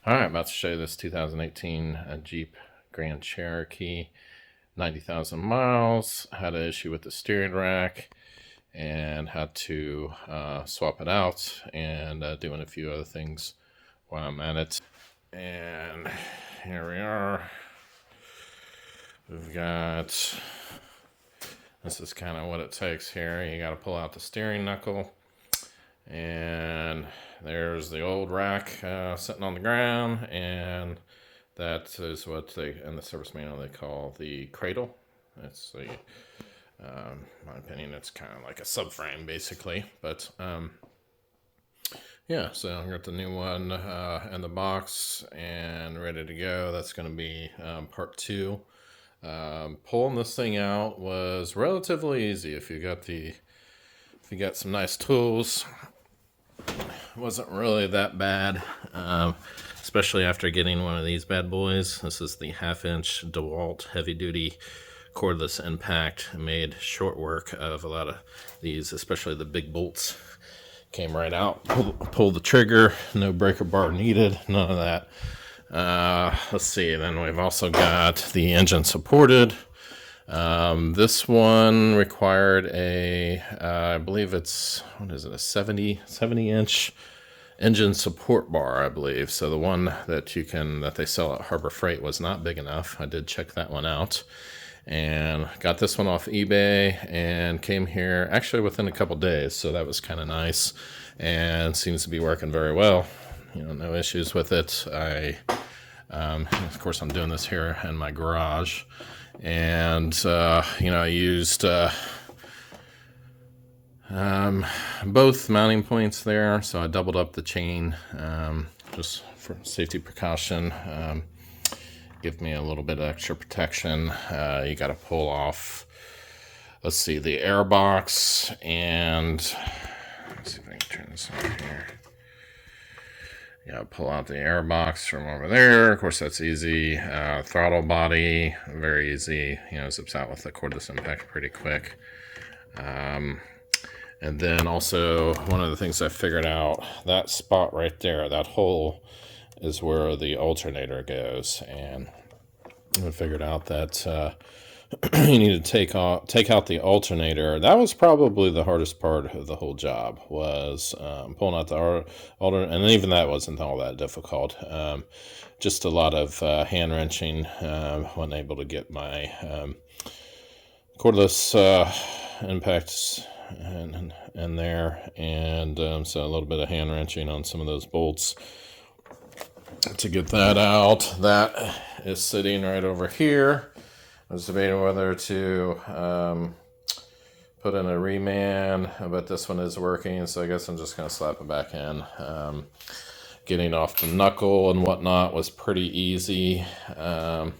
All right, I'm about to show you this 2018 Jeep Grand Cherokee, 90,000 miles. Had an issue with the steering rack and had to swap it out and doing a few other things while I'm at it. And here we are. We've got, this is kind of what it takes here. You got to pull out the steering knuckle. And there's the old rack sitting on the ground, and that is what they, in the service manual, they call the cradle. It's the, my opinion, it's kind of like a subframe basically, but yeah, so I got the new one in the box and ready to go. That's going to be part 2. Pulling this thing out was relatively easy if you got some nice tools. It wasn't really that bad, especially after getting one of these bad boys. This is the 1/2-inch DeWalt heavy-duty cordless impact. It made short work of a lot of these, especially the big bolts. Came right out, pull the trigger, no breaker bar needed, none of that. Let's see, then we've also got the engine supported. This one required a, I believe it's, what is it, a 70-inch engine support bar, I believe. So the one that they sell at Harbor Freight was not big enough. I did check that one out and got this one off eBay and came here actually within a couple days. So that was kind of nice and seems to be working very well. No issues with it. Of course, I'm doing this here in my garage. And, I used both mounting points there, so I doubled up the chain just for safety precaution. Give me a little bit of extra protection. You got to pull off, let's see, the air box, and let's see if I can turn this on here. Yeah, pull out the air box from over there. Of course, that's easy. Throttle body, very easy. Zips out with the cordless impact pretty quick. And then also, one of the things I figured out, that spot right there, that hole, is where the alternator goes. And I figured out that you need to take out the alternator. That was probably the hardest part of the whole job, was pulling out the alternator, and even that wasn't all that difficult. Just a lot of hand wrenching. Wasn't able to get my cordless impacts in there, and so a little bit of hand wrenching on some of those bolts to get that out. That is sitting right over here. I was debating whether to put in a reman, but this one is working, so I guess I'm just going to slap it back in. Getting off the knuckle and whatnot was pretty easy. And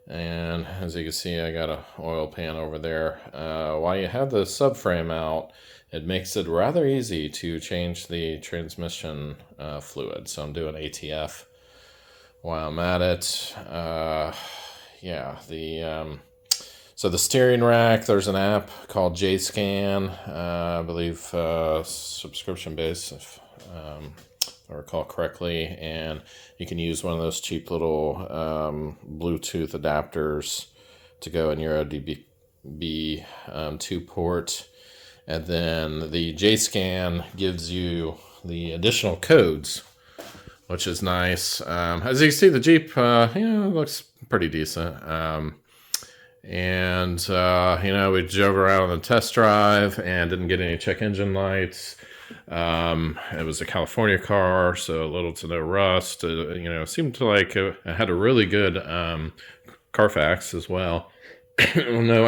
as you can see, I got an oil pan over there. While you have the subframe out, it makes it rather easy to change the transmission fluid. So I'm doing ATF while I'm at it. So the steering rack, there's an app called JScan, I believe subscription based, if I recall correctly, and you can use one of those cheap little Bluetooth adapters to go in your ODB 2 port, and then the JScan gives you the additional codes, which is nice. As you can see, the Jeep, looks pretty decent. We drove around on the test drive and didn't get any check engine lights. It was a California car, so little to no rust. It seemed to like it had a really good Carfax as well. No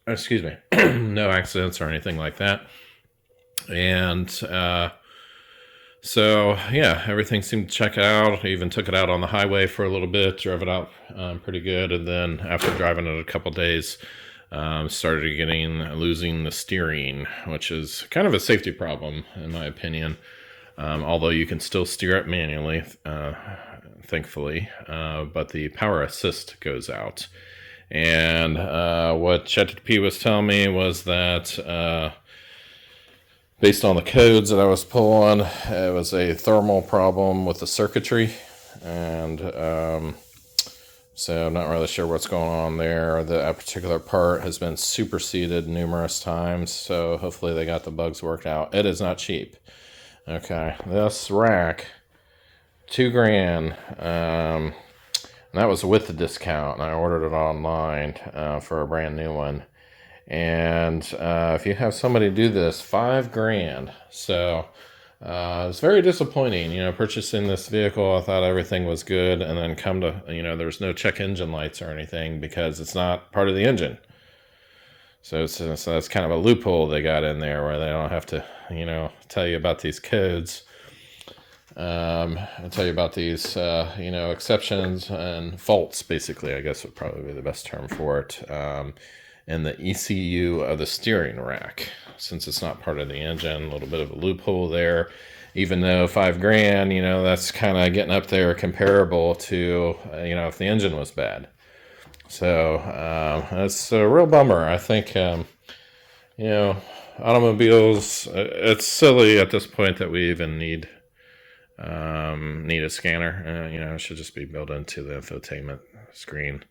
accidents or anything like that. And so yeah, everything seemed to check out. I even took it out on the highway for a little bit, drove it out pretty good, and then after driving it a couple days, started losing the steering, which is kind of a safety problem in my opinion. Although you can still steer it manually, thankfully, but the power assist goes out. And what ChatGPT was telling me was that based on the codes that I was pulling, it was a thermal problem with the circuitry. and so I'm not really sure what's going on there. That particular part has been superseded numerous times, so hopefully they got the bugs worked out. It is not cheap. Okay, this rack, $2,000. And that was with the discount, and I ordered it online for a brand new one. And if you have somebody do this, $5,000. So it's very disappointing, purchasing this vehicle. I thought everything was good, and then come to, there's no check engine lights or anything because it's not part of the engine. So that's kind of a loophole they got in there where they don't have to, tell you about these codes. I'll tell you about these, exceptions and faults, basically, I guess would probably be the best term for it. And the ECU of the steering rack, since it's not part of the engine, a little bit of a loophole there. Even though $5,000, that's kind of getting up there comparable to, if the engine was bad. So that's a real bummer. I think, automobiles, it's silly at this point that we even need a scanner. It should just be built into the infotainment screen,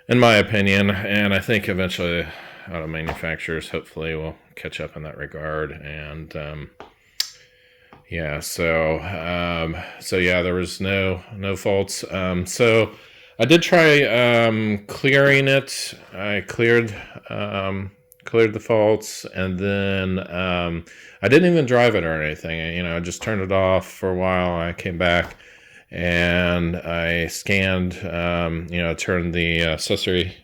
in my opinion. And I think eventually auto manufacturers hopefully will catch up in that regard. And there was no faults. So I did try clearing it. I cleared the faults, and then I didn't even drive it or anything. I just turned it off for a while. I came back and I scanned, turned the accessory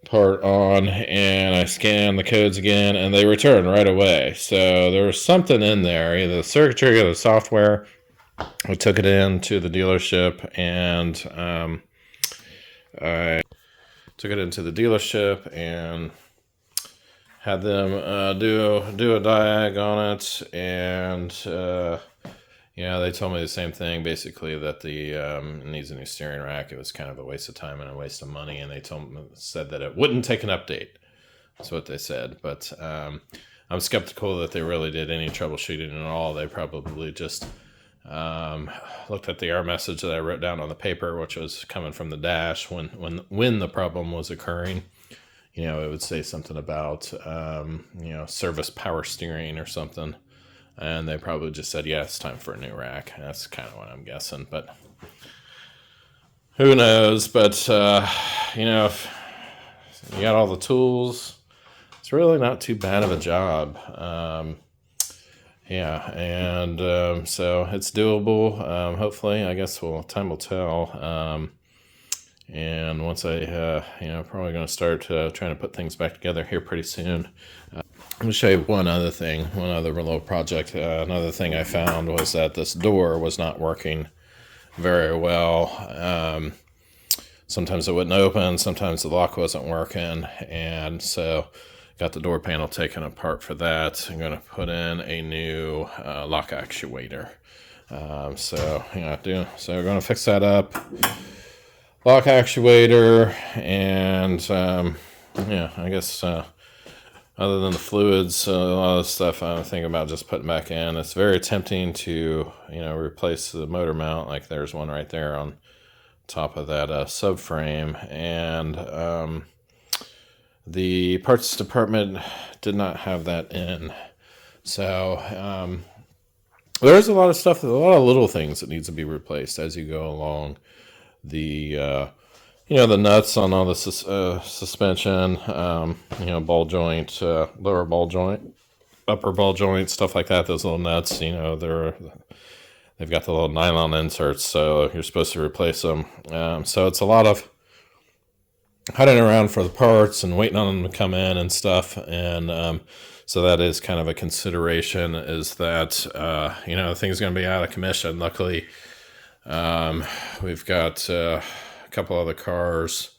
part on, and I scanned the codes again, and they returned right away. So there was something in there, either the circuitry or the software. I took it into the dealership, and had them do a diag on it, and they told me the same thing, basically, that it needs a new steering rack. It was kind of a waste of time and a waste of money, and they said that it wouldn't take an update. That's what they said, but I'm skeptical that they really did any troubleshooting at all. They probably just looked at the error message that I wrote down on the paper, which was coming from the dash when the problem was occurring. It would say something about, service power steering or something. And they probably just said, yeah, it's time for a new rack. That's kind of what I'm guessing, but who knows? But, if you got all the tools, it's really not too bad of a job. So it's doable. Hopefully, I guess time will tell. And once I, probably going to start trying to put things back together here pretty soon. Let me show you one other little project. Another thing I found was that this door was not working very well. Sometimes it wouldn't open, sometimes the lock wasn't working, and so got the door panel taken apart for that. I'm going to put in a new lock actuator. So we're going to fix that up. Lock actuator, and I guess other than the fluids, a lot of stuff I'm thinking about just putting back in. It's very tempting to replace the motor mount, like there's one right there on top of that subframe, and the parts department did not have that in. So there's a lot of little things that needs to be replaced as you go along. The the nuts on all the suspension, ball joint, lower ball joint, upper ball joint, stuff like that. Those little nuts, they've got the little nylon inserts, so you're supposed to replace them. So it's a lot of hunting around for the parts and waiting on them to come in and stuff. And so that is kind of a consideration, is that the thing's going to be out of commission. Luckily, we've got a couple other cars,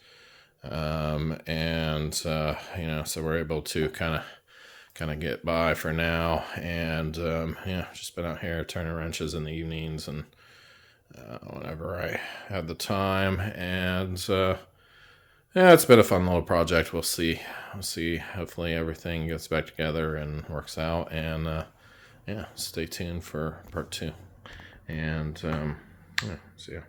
so we're able to kind of get by for now. And just been out here turning wrenches in the evenings and whenever I have the time. And it's been a fun little project. We'll see. Hopefully everything gets back together and works out. And stay tuned for part 2. And Yeah, see ya.